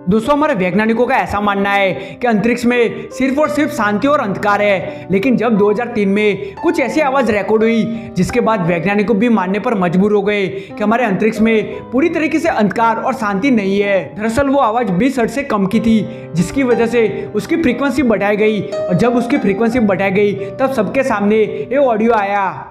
दोस्तों हमारे वैज्ञानिकों का ऐसा मानना है कि अंतरिक्ष में सिर्फ और सिर्फ शांति और अंधकार है। लेकिन जब 2003 में कुछ ऐसी आवाज रिकॉर्ड हुई जिसके बाद वैज्ञानिकों भी मानने पर मजबूर हो गए कि हमारे अंतरिक्ष में पूरी तरीके से अंधकार और शांति नहीं है। दरअसल वो आवाज 20 हर्ट्ज से कम की थी, जिसकी वजह से उसकी फ्रीक्वेंसी बढ़ाई गई और जब उसकी फ्रीक्वेंसी बढ़ाई गई तब सबके सामने ये ऑडियो आया।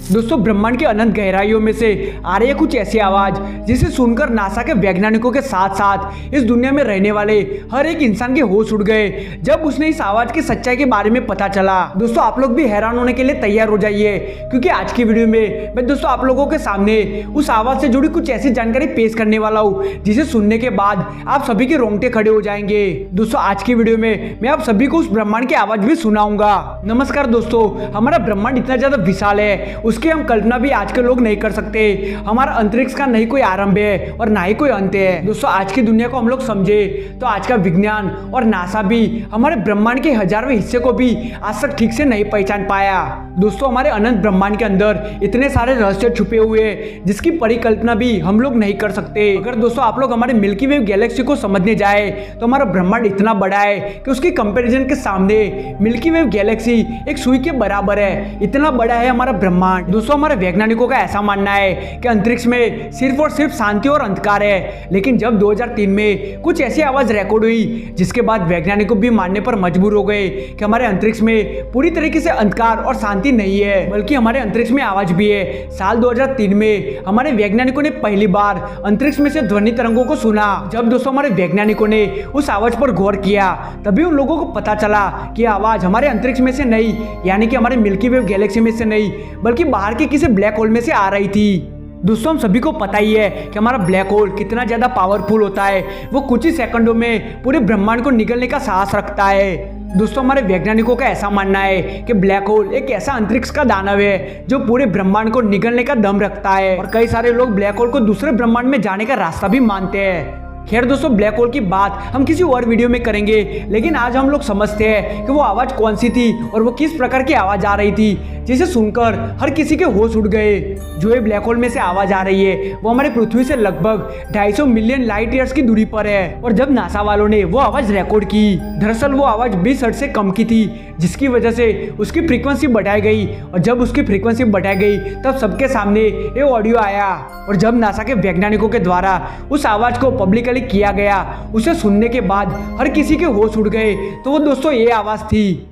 दोस्तों ब्रह्मांड की अनंत गहराइयों में से आ रही है कुछ ऐसी आवाज जिसे सुनकर नासा के वैज्ञानिकों के साथ साथ इस दुनिया में रहने वाले हर एक इंसान के होश उड़ गए जब उसने इस आवाज की सच्चाई के बारे में पता चला। दोस्तों आप लोग भी हैरान होने के लिए तैयार हो जाइए, क्योंकि आज की वीडियो में मैं दोस्तों आप लोगों के सामने उस आवाज से जुड़ी कुछ ऐसी जानकारी पेश करने वाला हूँ जिसे सुनने के बाद आप सभी के रोंगटे खड़े हो जाएंगे। दोस्तों आज की वीडियो में मैं आप सभी को उस ब्रह्मांड की आवाज भी सुनाऊंगा। नमस्कार दोस्तों, हमारा ब्रह्मांड इतना ज्यादा विशाल है उसकी हम कल्पना भी आज के लोग नहीं कर सकते। हमारा अंतरिक्ष का नहीं कोई आरंभ है और ना ही कोई अंत है। दोस्तों आज की दुनिया को हम लोग समझे तो आज का विज्ञान और नासा भी हमारे ब्रह्मांड के हजारवें हिस्से को भी आज तक ठीक से नहीं पहचान पाया। दोस्तों हमारे अनंत ब्रह्मांड के अंदर इतने सारे रहस्य छुपे हुए हैं जिसकी परिकल्पना भी हम लोग नहीं कर सकते। अगर दोस्तों आप लोग हमारे मिल्की वे गैलेक्सी को समझने जाए तो हमारा ब्रह्मांड इतना बड़ा है कि उसकी कंपैरिजन के सामने मिल्की वे गैलेक्सी एक सुई के बराबर है। इतना बड़ा है हमारा ब्रह्मांड। दोस्तों हमारे वैज्ञानिकों का ऐसा मानना है कि अंतरिक्ष में सिर्फ और सिर्फ शांति और अंधकार है। लेकिन जब 2003 में कुछ ऐसी आवाज रिकॉर्ड हुई जिसके बाद वैज्ञानिकों भी मानने पर मजबूर हो गए कि हमारे अंतरिक्ष में पूरी तरीके से अंधकार और शांति नहीं है, बल्कि हमारे अंतरिक्ष में आवाज भी है। साल 2003 में हमारे वैज्ञानिकों ने पहली बार अंतरिक्ष में से ध्वनि तरंगों को सुना। जब दोस्तों हमारे वैज्ञानिकों ने उस आवाज पर गौर किया तभी उन लोगों को पता चला कि आवाज हमारे अंतरिक्ष में से नहीं, यानी कि हमारे मिल्की वे गैलेक्सी में से नहीं, बल्कि बाहर के किसी ब्लैक होल में से आ रही थी। दोस्तों हम सभी को पता ही है कि हमारा ब्लैक होल कितना ज्यादा पावरफुल होता है। वो कुछ ही सेकंडों में पूरे ब्रह्मांड को निगलने का साहस रखता है। दोस्तों हमारे वैज्ञानिकों का ऐसा मानना है कि ब्लैक होल एक ऐसा अंतरिक्ष का दानव है जो पूरे ब्रह्मांड को निगलने का दम रखता है और कई सारे लोग ब्लैक होल को दूसरे ब्रह्मांड में जाने का रास्ता भी मानते हैं। खैर दोस्तों ब्लैक होल की बात हम किसी और वीडियो में करेंगे, लेकिन आज हम लोग समझते हैं कि वो आवाज कौन सी थी और वो किस प्रकार की आवाज आ रही थी जिसे सुनकर हर किसी के होश उड़ गए। जो ये ब्लैक होल में से आवाज आ रही है वो हमारे पृथ्वी से लगभग 250 मिलियन लाइट ईयर्स की दूरी पर है। और जब नासा वालों ने वो आवाज रिकॉर्ड की, दरअसल वो आवाज 20 हर्ट्ज से कम की थी, जिसकी वजह से उसकी फ्रीक्वेंसी बढ़ाई गई और जब उसकी फ्रीक्वेंसी बढ़ाई गई तब सबके सामने ये ऑडियो आया। और जब नासा के वैज्ञानिकों के द्वारा उस आवाज को पब्लिकली किया गया, उसे सुनने के बाद हर किसी के होश उड़ गए। तो वो दोस्तों ये आवाज थी।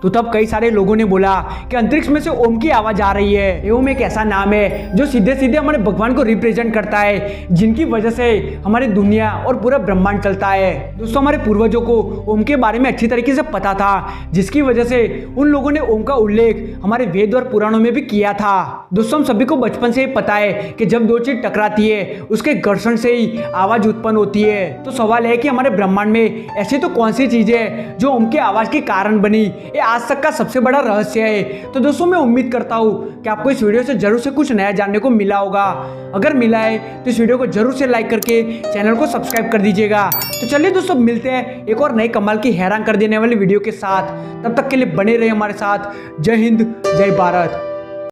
तो तब कई सारे लोगों ने बोला कि अंतरिक्ष में से ओम की आवाज आ रही है। ओम एक ऐसा नाम है जो सीधे सीधे हमारे भगवान को रिप्रेजेंट करता है, जिनकी वजह से हमारी दुनिया और पूरा ब्रह्मांड चलता है। दोस्तों हमारे पूर्वजों को ओम के बारे में अच्छी तरीके से पता था, जिसकी वजह से उन लोगों ने ओम का उल्लेख हमारे वेद और पुराणों में भी किया था। दोस्तों हम सभी को बचपन से ही पता है कि जब दो चीज टकराती है उसके घर्षण से ही आवाज उत्पन्न होती है। तो सवाल है कि हमारे ब्रह्मांड में ऐसी तो कौन सी चीज है जो ओम के आवाज के कारण बनी। ये आज तक का सबसे बड़ा रहस्य है। तो दोस्तों मैं उम्मीद करता हूँ कि आपको इस वीडियो से जरूर से कुछ नया जानने को मिला होगा। अगर मिला है तो इस वीडियो को जरूर से लाइक करके चैनल को सब्सक्राइब कर दीजिएगा। तो चलिए दोस्तों मिलते हैं एक और नई कमाल की हैरान कर देने वाली वीडियो के साथ। तब तक के लिए बने रहे हमारे साथ। जय हिंद, जय भारत।